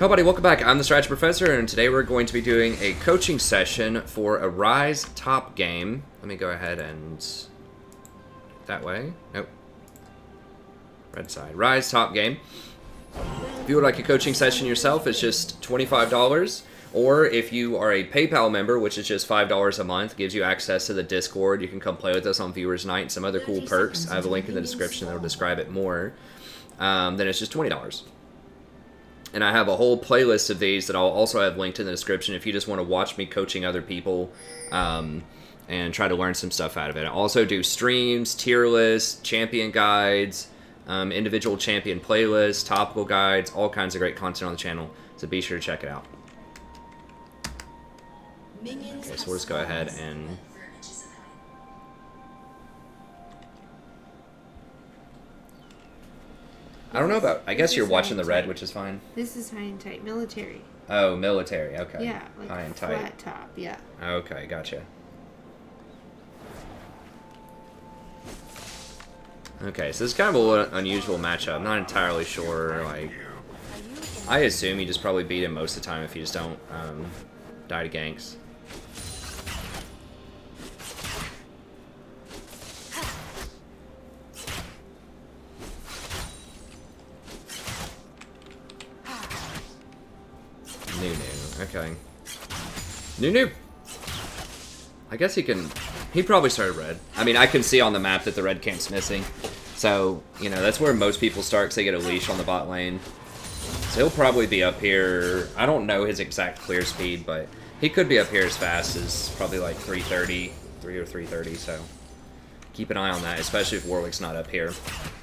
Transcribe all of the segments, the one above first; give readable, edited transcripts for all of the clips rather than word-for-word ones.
Hello buddy, welcome back. I'm the Strategy Professor, and today we're going to be doing a coaching session for a Ryze top game. Let me go ahead and... that way? Nope. Red side. Ryze top game. If you would like a coaching session yourself, it's just $25. Or if you are a PayPal member, which is just $5 a month, gives you access to the Discord. You can come play with us on Viewers Night and some other cool perks. I have a link in the description that will describe it more. Then it's just $20. And I have a whole playlist of these that I'll also have linked in the description if you just want to watch me coaching other people and try to learn some stuff out of it. I also do streams, tier lists, champion guides, individual champion playlists, topical guides, all kinds of great content on the channel. So be sure to check it out. Okay, so we'll just go ahead and... I don't know about... I guess you're watching the red, which is fine. This is high and tight. Military. Oh, military. Okay. Yeah, like high and tight. Flat top, yeah. Okay, gotcha. Okay, so this is kind of a little unusual matchup. I'm not entirely sure, like... I assume you just probably beat him most of the time if you just don't die to ganks. Okay. Nunu. I guess he can... He probably started red. I mean, I can see on the map that the red camp's missing. So, you know, that's where most people start because they get a leash on the bot lane. So he'll probably be up here. I don't know his exact clear speed, but he could be up here as fast as probably like 330, 3 or 330, so keep an eye on that, especially if Warwick's not up here.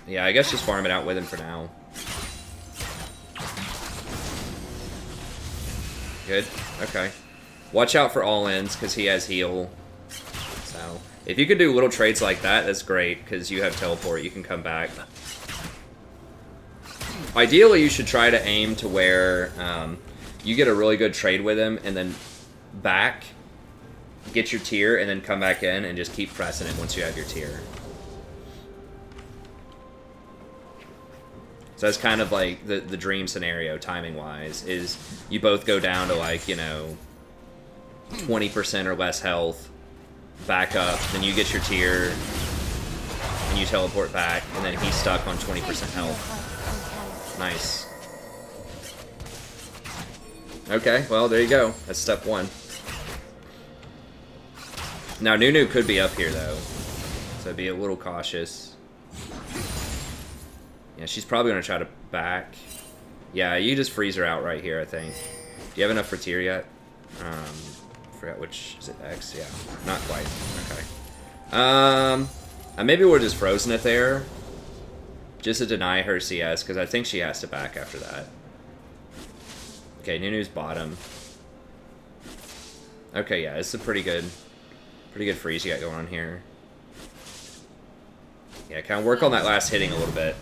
Yeah, I guess just farm it out with him for now. Good. Okay. Watch out for all-ins, because he has heal. So, if you could do little trades like that, that's great, because you have teleport, you can come back. Ideally, you should try to aim to where you get a really good trade with him, and then back, get your tier, and then come back in, and just keep pressing it once you have your tier. So that's kind of like the dream scenario, timing-wise, is you both go down to like, you know, 20% or less health, back up, then you get your tier, and you teleport back, and then he's stuck on 20% health. Nice. Okay, well, there you go. That's step one. Now, Nunu could be up here, though, so be a little cautious. Yeah, she's probably going to try to back. Yeah, you just freeze her out right here, I think. Do you have enough for tier yet? Forgot which... Is it X? Yeah. Not quite. Okay. Maybe we're just frozen it there. Just to deny her CS, because I think she has to back after that. Okay, Nunu's bottom. Okay, yeah, it's a pretty good freeze you got going on here. Yeah, kind of work on that last hitting a little bit.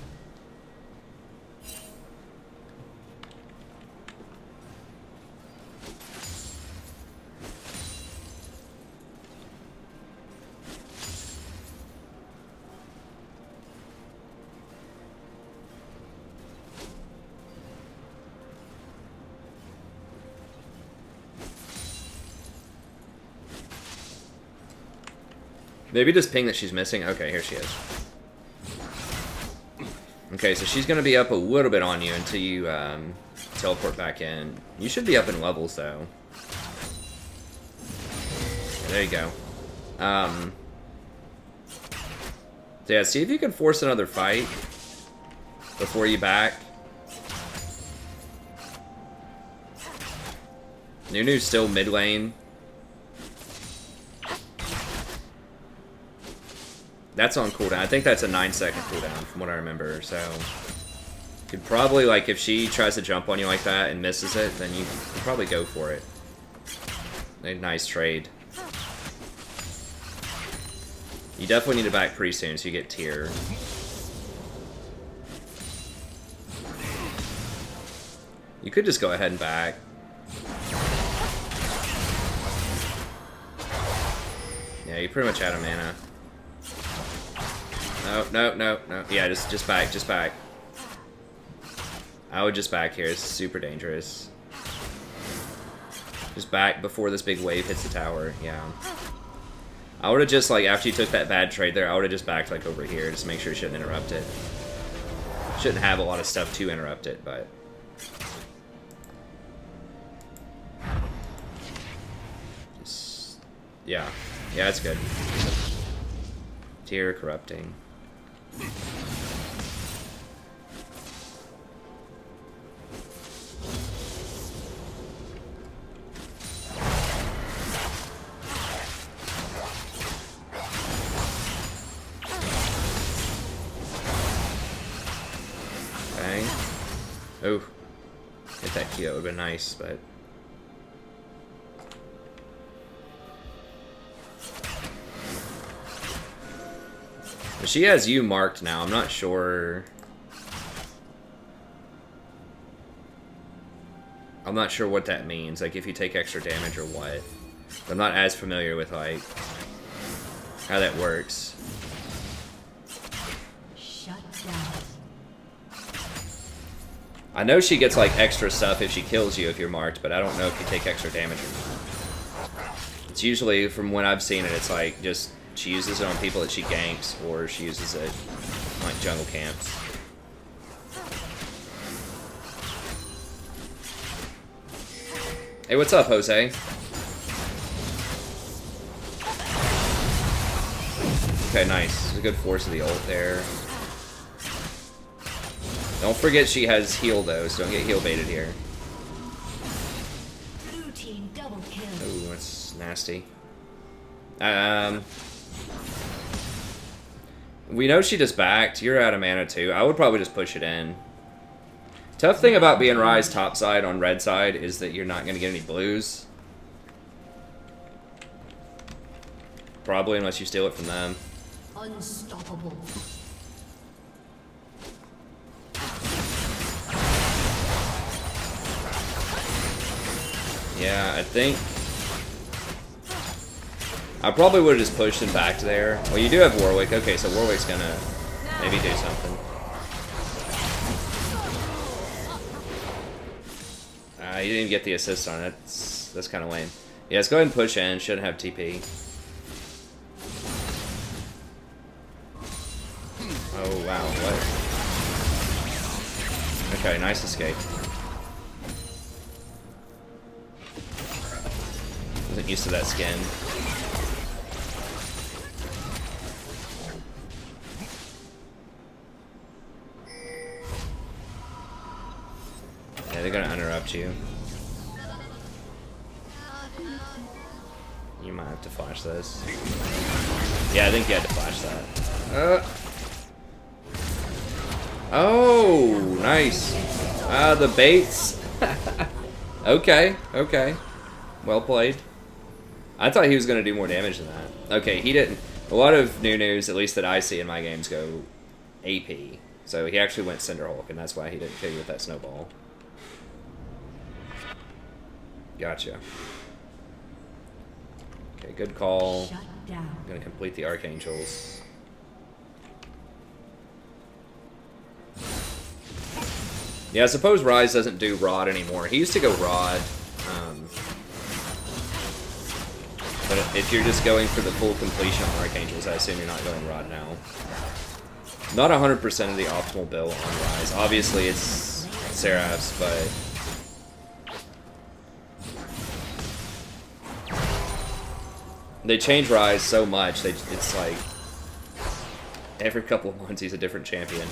Maybe just ping that she's missing. Okay, here she is. Okay, so she's going to be up a little bit on you until you teleport back in. You should be up in levels, though. Okay, there you go. So yeah, see if you can force another fight before you back. Nunu's still mid lane. That's on cooldown. I think that's a 9-second cooldown from what I remember, so... You could probably, like, if she tries to jump on you like that and misses it, then you can probably go for it. A nice trade. You definitely need to back pretty soon so you get tier. You could just go ahead and back. Yeah, you pretty much out of mana. No. Yeah, just back. I would just back here. It's super dangerous. Just back before this big wave hits the tower. Yeah. I would have just, like, after you took that bad trade there, I would have just backed, like, over here. Just make sure it shouldn't interrupt it. Shouldn't have a lot of stuff to interrupt it, but... Just... Yeah. Yeah, it's good. Tier corrupting. Oh, hit that Kyo would have been nice, but... But she has you marked now, I'm not sure... I'm not sure what that means, like if you take extra damage or what. I'm not as familiar with, like, how that works. Shut down. I know she gets, like, extra stuff if she kills you if you're marked, but I don't know if you take extra damage or not. It's usually, from when I've seen it, it's like, just, she uses it on people that she ganks, or she uses it on, like, jungle camps. Hey, what's up, Jose? Okay, nice. There's a good force of the ult there. Don't forget she has heal though, so don't get heal baited here. Blue team double kill. Ooh, that's nasty. We know she just backed. You're out of mana too. I would probably just push it in. Tough thing about being Ryze topside on red side is that you're not going to get any blues. Probably unless you steal it from them. Unstoppable. Yeah, I think... I probably would have just pushed him back to there. Well, you do have Warwick. Okay, so Warwick's gonna maybe do something. You didn't even get the assist on it. That's kind of lame. Yeah, let's go ahead and push in. Shouldn't have TP. Oh, wow. What? Okay, nice escape. Wasn't used to that skin. Yeah, they're gonna interrupt you. You might have to flash this. Yeah, I think you had to flash that. Oh, nice. The baits. Okay, okay. Well played. I thought he was going to do more damage than that. Okay, he didn't. A lot of new news, at least that I see in my games, go AP. So he actually went Cinderhulk, and that's why he didn't kill you with that snowball. Gotcha. Okay, good call. Shut down. I'm going to complete the Archangels. Yeah, I suppose Ryze doesn't do Rod anymore. He used to go Rod. But if you're just going for the full completion on Archangels, I assume you're not going Rod now. Not 100% of the optimal build on Ryze. Obviously, it's Seraph's, but... They change Ryze so much, it's like... Every couple of months, he's a different champion.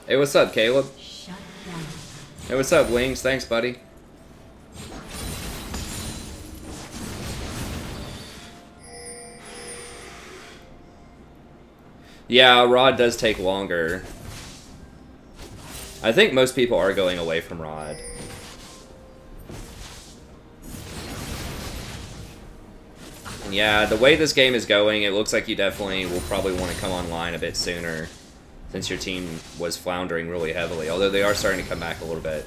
Hey, what's up, Caleb? Shut down. Hey, what's up, Wings? Thanks, buddy. Yeah, Rod does take longer. I think most people are going away from Rod. Yeah, the way this game is going, it looks like you definitely will probably want to come online a bit sooner, since your team was floundering really heavily, although they are starting to come back a little bit.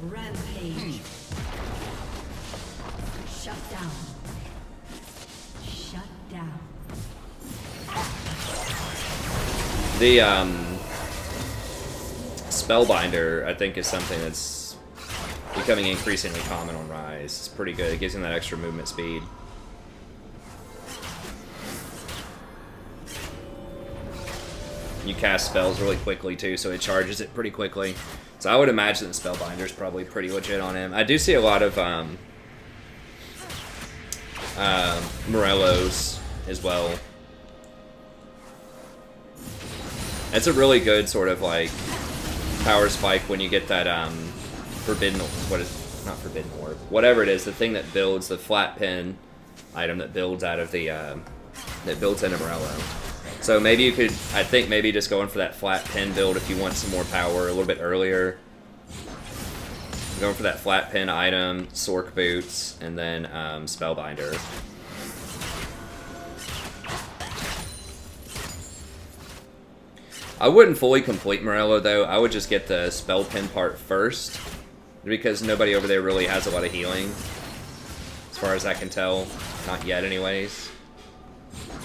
Rampage. Shut down. Shut down. The Spellbinder, I think, is something that's becoming increasingly common on Ryze. It's pretty good. It gives him that extra movement speed. You cast spells really quickly too, so it charges it pretty quickly. So I would imagine the Spellbinder is probably pretty legit on him. I do see a lot of Morellos as well. It's a really good sort of like power spike when you get that forbidden, not forbidden orb, whatever it is, the thing that builds the flat pin item that builds out of the that builds into Morello. So maybe you could, I think maybe just going for that flat pin build if you want some more power a little bit earlier. Going for that flat pin item, Sork boots, and then Spellbinder. I wouldn't fully complete Morello though. I would just get the spell pin part first, because nobody over there really has a lot of healing, as far as I can tell. Not yet, anyways.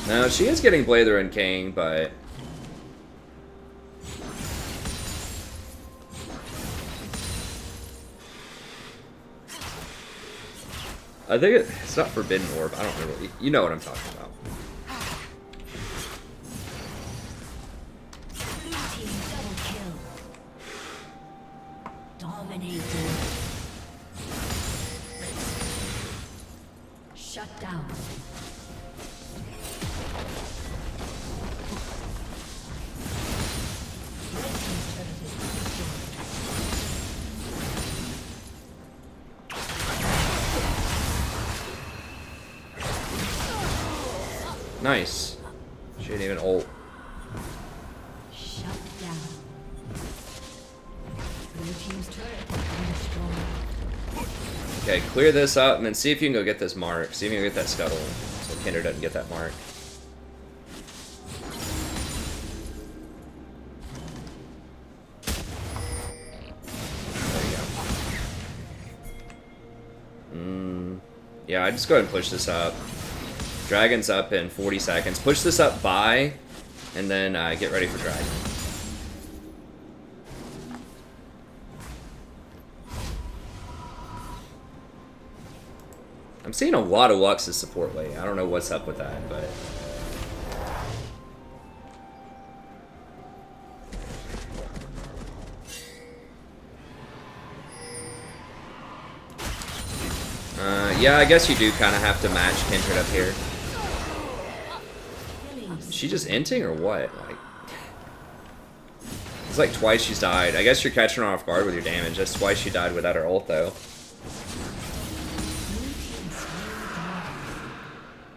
No, she is getting Blather and King, but I think it's not Forbidden Orb. I don't remember. You know what I'm talking about. Blue team double kill. Dominating. Shut down. Red team's turret has been destroyed. Nice. She didn't even ult. Shut down. Blue team's turret has been destroyed. Okay, clear this up and then see if you can go get this mark. See if you can get that scuttle, so Kinder doesn't get that mark. There you go. Yeah, I just go ahead and push this up. Dragon's up in 40 seconds. Push this up by, and then get ready for Dragon. I'm seeing a lot of Lux as support lane. I don't know what's up with that, but... yeah, I guess you do kind of have to match Kindred up here. Is she just inting or what? Like, it's like twice she's died. I guess you're catching her off guard with your damage. That's twice she died without her ult, though.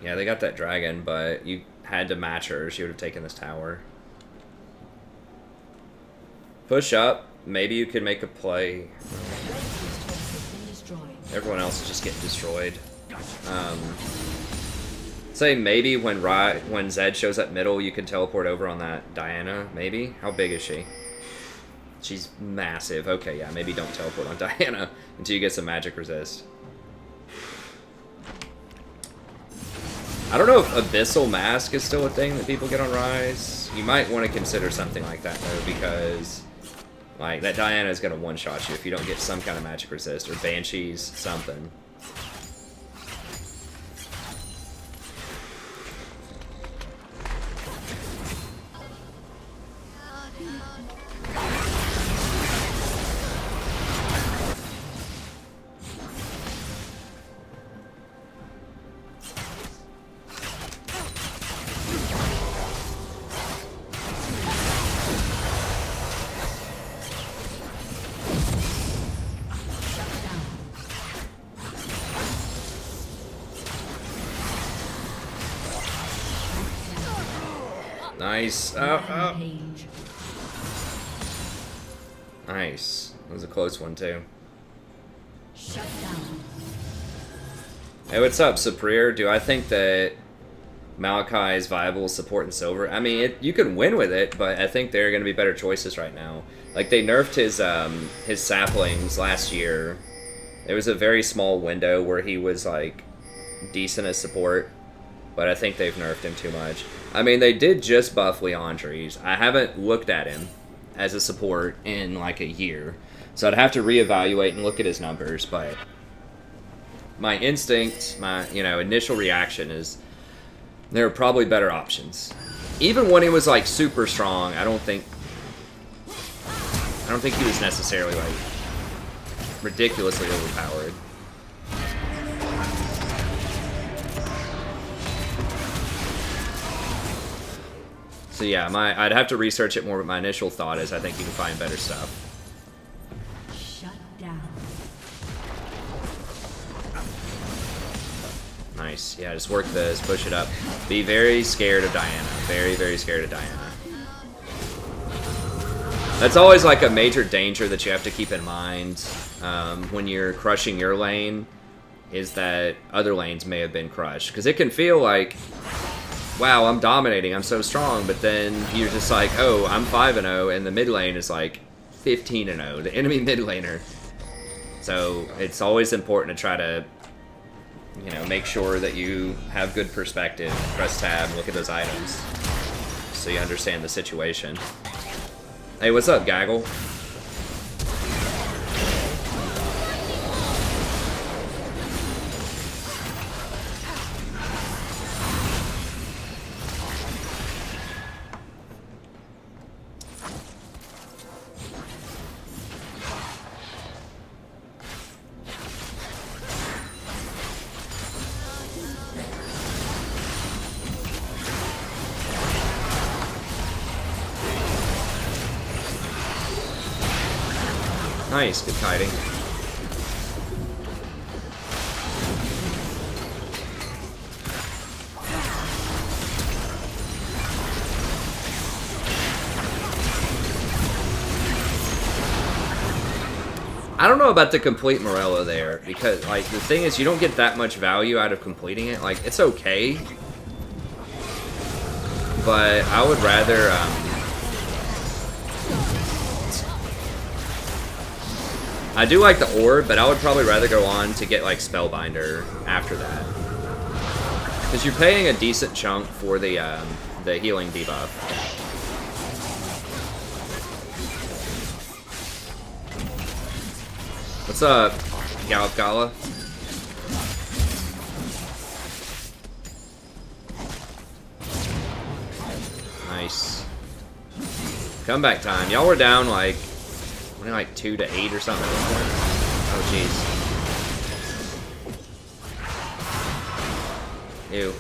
Yeah, they got that dragon, but you had to match her. She would have taken this tower. Push up. Maybe you could make a play. Everyone else is just getting destroyed. Say maybe when Zed shows up middle, you can teleport over on that Diana. Maybe. How big is she? She's massive. Okay, yeah. Maybe don't teleport on Diana until you get some magic resist. I don't know if Abyssal Mask is still a thing that people get on Ryze. You might want to consider something like that though, because like that Diana is gonna one-shot you if you don't get some kind of magic resist or Banshees, something. Nice. Nice. That was a close one, too. Shut down. Hey, what's up, Superior? Do I think that Malachi is viable support in silver? I mean, you can win with it, but I think there are going to be better choices right now. Like, they nerfed his saplings last year. There was a very small window where he was, like, decent as support, but I think they've nerfed him too much. I mean, they did just buff Leandries. I haven't looked at him as a support in, like, a year, so I'd have to reevaluate and look at his numbers, but my instinct, my, initial reaction is there are probably better options. Even when he was, like, super strong, I don't think he was necessarily, like, ridiculously overpowered. So yeah, I'd have to research it more, but my initial thought is I think you can find better stuff. Shut down. Nice. Yeah, just work this, push it up. Be very scared of Diana. Very, very scared of Diana. That's always like a major danger that you have to keep in mind when you're crushing your lane, is that other lanes may have been crushed. Because it can feel like, wow, I'm dominating, I'm so strong, but then you're just like, oh, I'm 5-0, and the mid lane is like 15-0, the enemy mid laner. So it's always important to try to, make sure that you have good perspective, press tab, look at those items, so you understand the situation. Hey, what's up, Gaggle? Nice, good kiting. I don't know about the complete Morello there, because, like, the thing is, you don't get that much value out of completing it. Like, it's okay, but I would rather, I do like the orb, but I would probably rather go on to get, like, Spellbinder after that. Because you're paying a decent chunk for the healing debuff. What's up, Gallop Gala? Nice. Comeback time. Y'all were down, like, only like 2-8 or something at this point. Oh, jeez. Ew.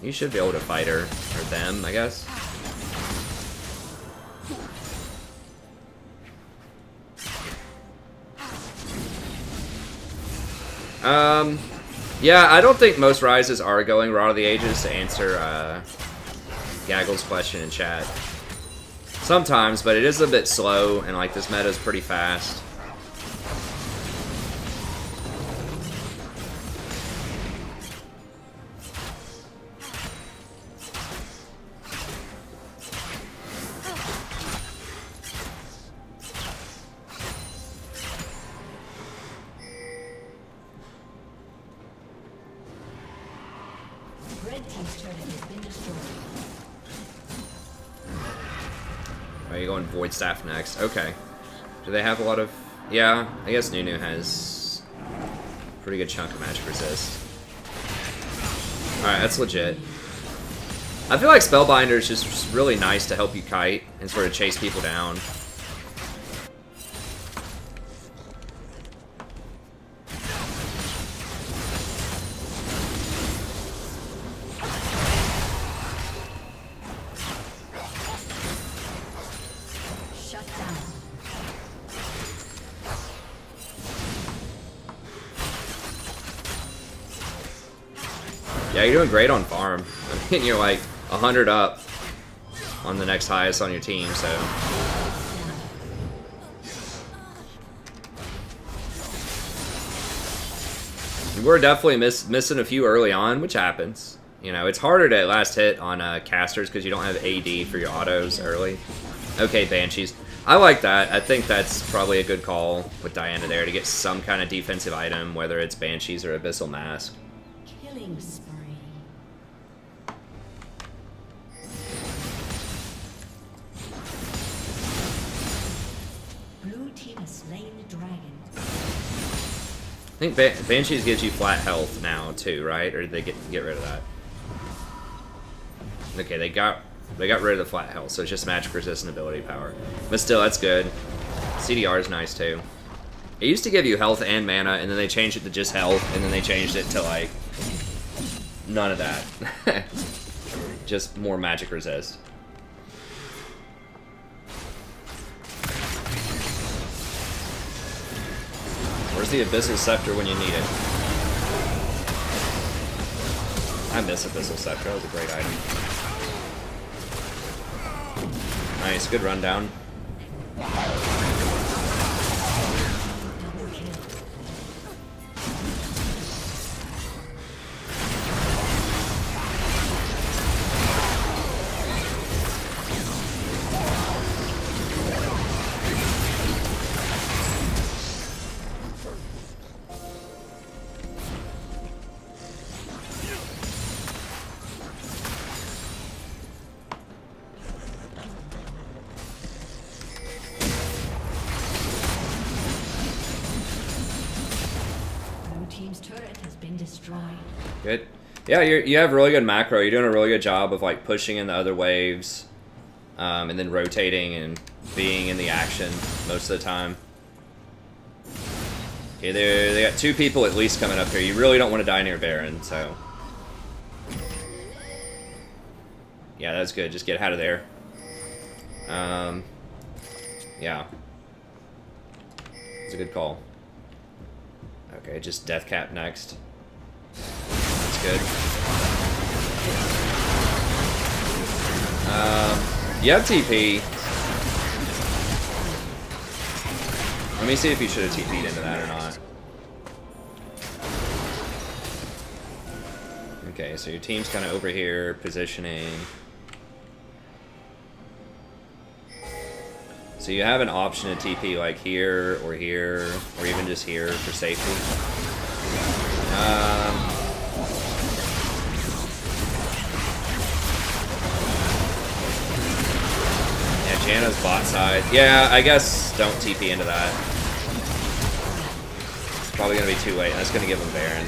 You should be able to fight her, or them, I guess. Yeah, I don't think most Ryzes are going Rod of the Ages, to answer, Gaggle's question in chat. Sometimes, but it is a bit slow, and like this meta is pretty fast. Red team's turret has been destroyed. Are you going Void Staff next? Okay. Do they have a lot of... Yeah, I guess Nunu has a pretty good chunk of magic resist. Alright, that's legit. I feel like Spellbinder is just really nice to help you kite and sort of chase people down. Yeah, you're doing great on farm. I mean, you're like 100 up on the next highest on your team, so. We're definitely missing a few early on, which happens. You know, it's harder to last hit on casters because you don't have AD for your autos early. Okay, Banshees. I like that. I think that's probably a good call with Diana there to get some kind of defensive item, whether it's Banshees or Abyssal Mask. Killing spree. Blue team has slain the dragon. I think Banshees gives you flat health now too, right? Or did they get rid of that? Okay, they got rid of the flat health, so it's just magic resistant ability power. But still, that's good. CDR is nice too. It used to give you health and mana, and then they changed it to just health, and then they changed it to like none of that. Just more magic resist. Where's the Abyssal Scepter when you need it? I miss Abyssal Scepter, that was a great item. Nice, good rundown. Good. Yeah, you have really good macro. You're doing a really good job of like pushing in the other waves, and then rotating and being in the action most of the time. Okay, they got 2 people at least coming up here. You really don't want to die near Baron, so yeah, that's good. Just get out of there. Yeah, it's a good call. Okay, just Death Cap next. That's good. You have TP. Let me see if you should have TP'd into that or not. Okay, so your team's kind of over here, positioning. So you have an option to TP like here, or even just here for safety. Yeah, Janna's bot side. Yeah, I guess don't TP into that. It's probably gonna be too late. That's gonna give him Baron.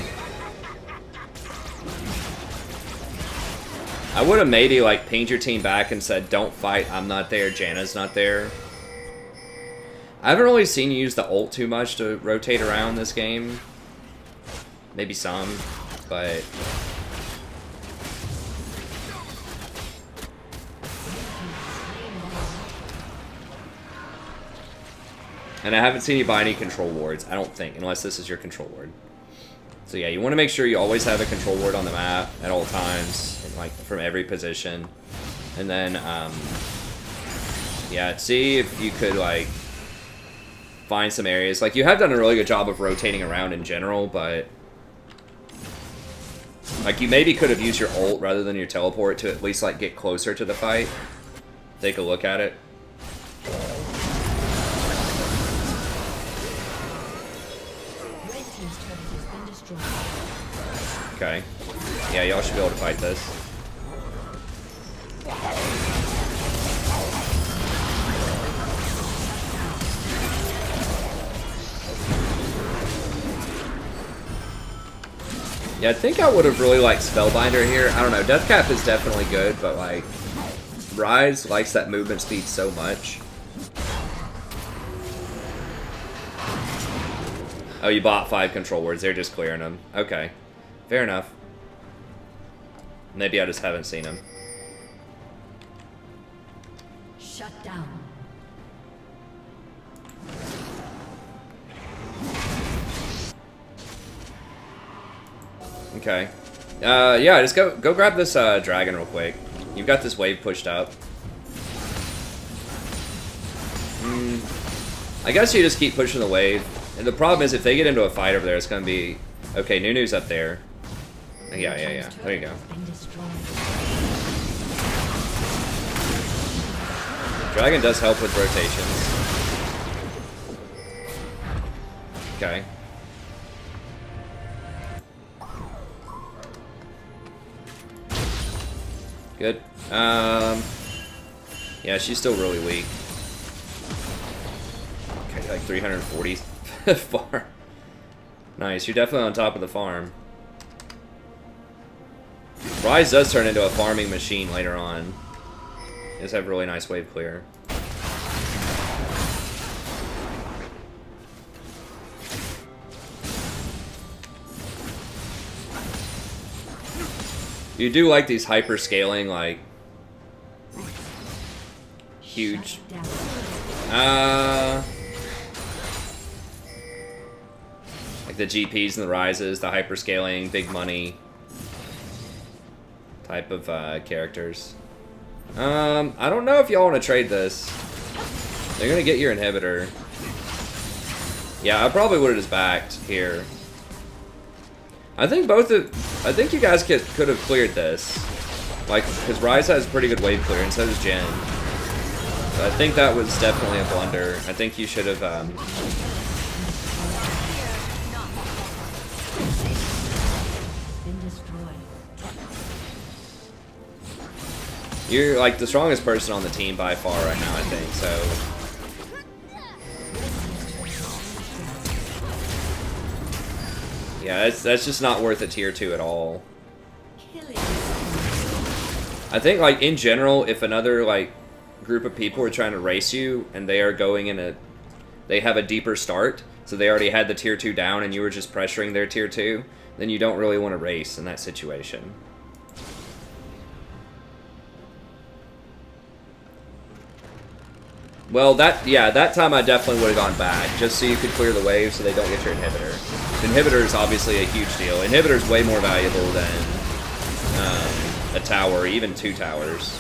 I would have maybe like pinged your team back and said, "Don't fight. I'm not there. Janna's not there." I haven't really seen you use the ult too much to rotate around this game. Maybe some, but and I haven't seen you buy any control wards, I don't think, unless this is your control ward. So yeah, you want to make sure you always have a control ward on the map at all times, like from every position. And then, yeah, see if you could like find some areas. Like you have done a really good job of rotating around in general, but like you maybe could have used your ult rather than your teleport to at least like get closer to the fight. Take a look at it. Okay. Yeah, y'all should be able to fight this. Yeah, I think I would have really liked Spellbinder here. I don't know, Death Cap is definitely good, but like Ryze likes that movement speed so much. Oh, you bought 5 control words. They're just clearing them. Okay. Fair enough. Maybe I just haven't seen them. Shut down. Okay. Yeah, just go grab this dragon real quick. You've got this wave pushed up. I guess you just keep pushing the wave. And the problem is if they get into a fight over there, it's going to be Okay, Nunu's up there. Yeah. There you go. Dragon does help with rotations. Okay. Good. Yeah, she's still really weak. Okay, like 340 farm. Nice, you're definitely on top of the farm. Ryze does turn into a farming machine later on. He does have really nice wave clear. You do like these hyper scaling, like huge. Like the GPs and the Ryzes, the hyper scaling, big money type of characters. I don't know if y'all want to trade this. They're gonna get your inhibitor. Yeah, I probably would have just backed here. I think you guys could have cleared this. Like, because Ryze has pretty good wave clear, and so does Jen. So I think that was definitely a blunder. I think you should have, You're, like, the strongest person on the team by far right now, I think, so... Yeah, that's just not worth a tier 2 at all. I think, like, in general, if another, like, group of people are trying to race you, and they are going in a... They have a deeper start, so they already had the tier 2 down, and you were just pressuring their tier 2, then you don't really want to race in that situation. Well, that time I definitely would have gone back, just so you could clear the wave so they don't get your inhibitor. Inhibitor is obviously a huge deal. Inhibitor is way more valuable than a tower, even 2 towers.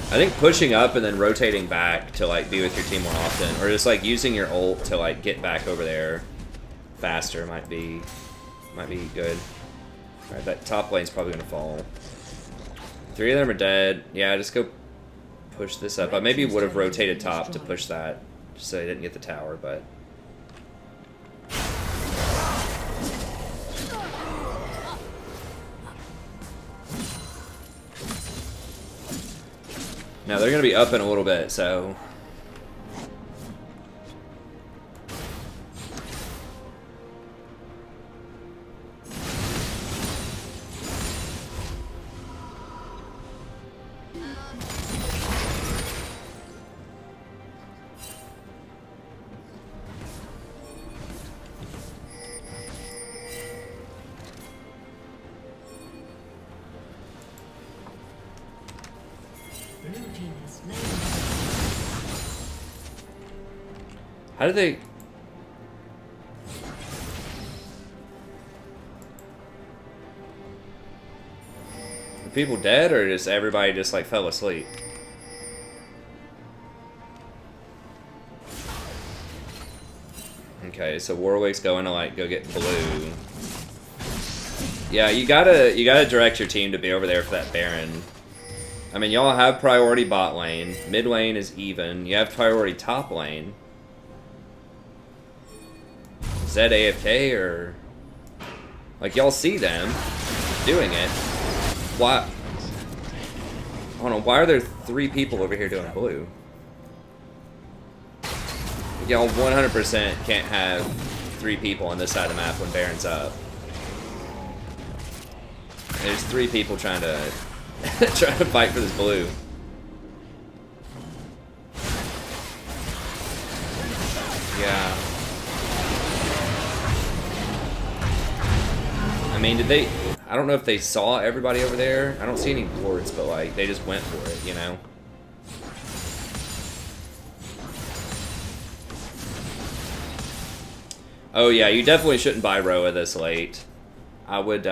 I think pushing up and then rotating back to like be with your team more often, or just like using your ult to like get back over there faster might be good. Alright, that top lane's probably gonna fall. 3 of them are dead. Yeah, just go push this up. I maybe would have rotated top to push that, just so I didn't get the tower, but... Now they're gonna be up in a little bit, so... How did they... Are people dead, or just everybody just like fell asleep? Okay, so Warwick's going to like go get blue. Yeah, you gotta direct your team to be over there for that Baron. I mean, y'all have priority bot lane. Mid lane is even. You have priority top lane. Is that AFK or... Like, y'all see them doing it. Why... Hold on, why are there 3 people over here doing blue? Y'all 100% can't have 3 people on this side of the map when Baron's up. There's 3 people trying to fight for this blue. Yeah. I mean, did they... I don't know if they saw everybody over there. I don't see any boards, but like, they just went for it, you know? Oh yeah, you definitely shouldn't buy Roa this late. I would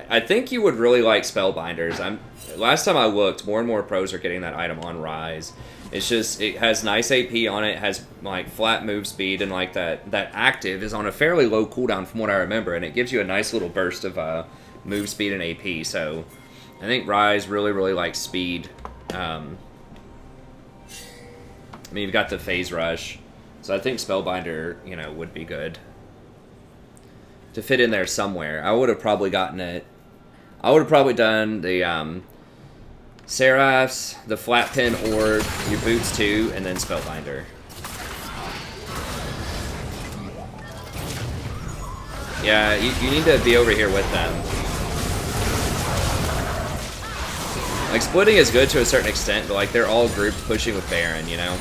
I think you would really like Spellbinders. Last time I looked, more and more pros are getting that item on Ryze. It's just, it has nice AP on it, has like flat move speed, and like that active is on a fairly low cooldown from what I remember, and it gives you a nice little burst of move speed and AP. So I think Ryze really likes speed. I mean, you've got the phase rush, so I think Spellbinder, you know, would be good to fit in there somewhere. I would have probably gotten it. I would have probably done the Seraphs, the flat pin orb, your boots too, and then Spellbinder. Yeah, you need to be over here with them. Like, splitting is good to a certain extent, but like they're all grouped pushing with Baron, you know?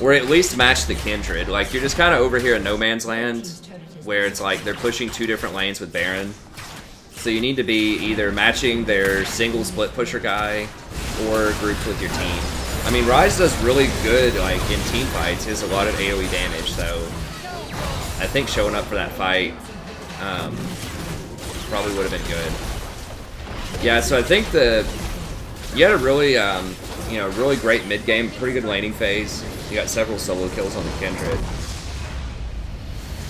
Or at least match the Kindred. Like, you're just kind of over here in no man's land, where it's like they're pushing two different lanes with Baron. So you need to be either matching their single split pusher guy or grouped with your team. I mean, Ryze does really good like in team fights. He has a lot of AoE damage, so I think showing up for that fight probably would have been good. Yeah, so I think you had a really you know, really great mid game, pretty good laning phase. You got several solo kills on the Kindred.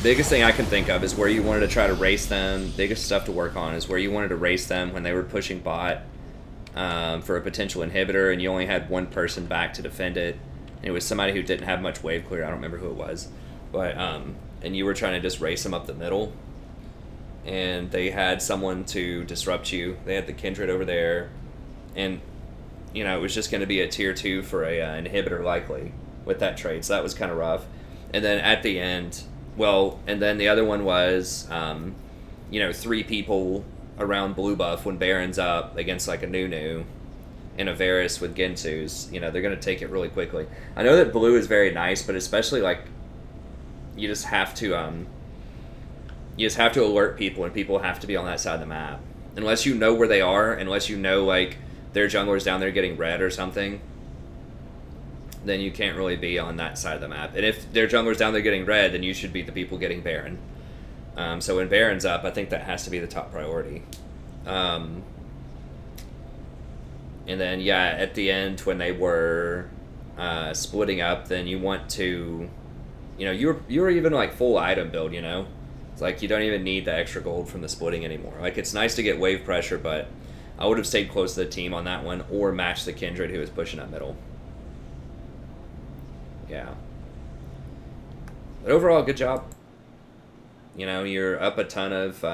Biggest thing I can think of is where you wanted to try to race them. Biggest stuff to work on is where you wanted to race them when they were pushing bot for a potential inhibitor, and you only had one person back to defend it. And it was somebody who didn't have much wave clear. I don't remember who it was, but and you were trying to just race them up the middle, and they had someone to disrupt you. They had the Kindred over there, and you know it was just going to be a tier 2 for a inhibitor likely with that trade. So that was kind of rough. And then at the end. Well, and then the other one was, you know, 3 people around blue buff when Baron's up against like a Nunu and a Varus with Gensu's. You know, they're going to take it really quickly. I know that blue is very nice, but especially like you just have to alert people, and people have to be on that side of the map. Unless you know where they are, unless you know like their jungler's down there getting red or something, then you can't really be on that side of the map. And if their jungler's down there getting red, then you should be the people getting Baron. So when Baron's up, I think that has to be the top priority. And then, yeah, at the end, when they were splitting up, then you want to, you know, you were even like full item build, you know? It's like you don't even need the extra gold from the splitting anymore. Like, it's nice to get wave pressure, but I would have stayed close to the team on that one, or match the Kindred who was pushing up middle. Yeah. But overall, good job. You know, you're up a ton of,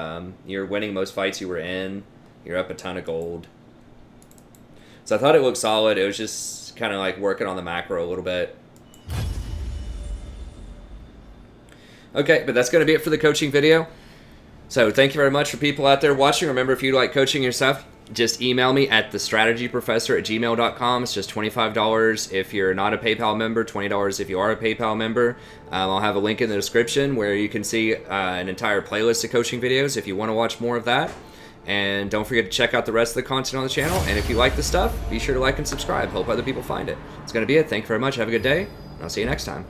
you're winning most fights you were in. You're up a ton of gold. So I thought it looked solid. It was just kind of like working on the macro a little bit. Okay, but that's going to be it for the coaching video. So thank you very much for people out there watching. Remember, if you like coaching yourself, just email me at thestrategyprofessor@gmail.com. It's just $25 if you're not a PayPal member, $20 if you are a PayPal member. I'll have a link in the description where you can see an entire playlist of coaching videos if you want to watch more of that. And don't forget to check out the rest of the content on the channel. And if you like the stuff, be sure to like and subscribe. Help other people find it. That's going to be it. Thank you very much. Have a good day. And I'll see you next time.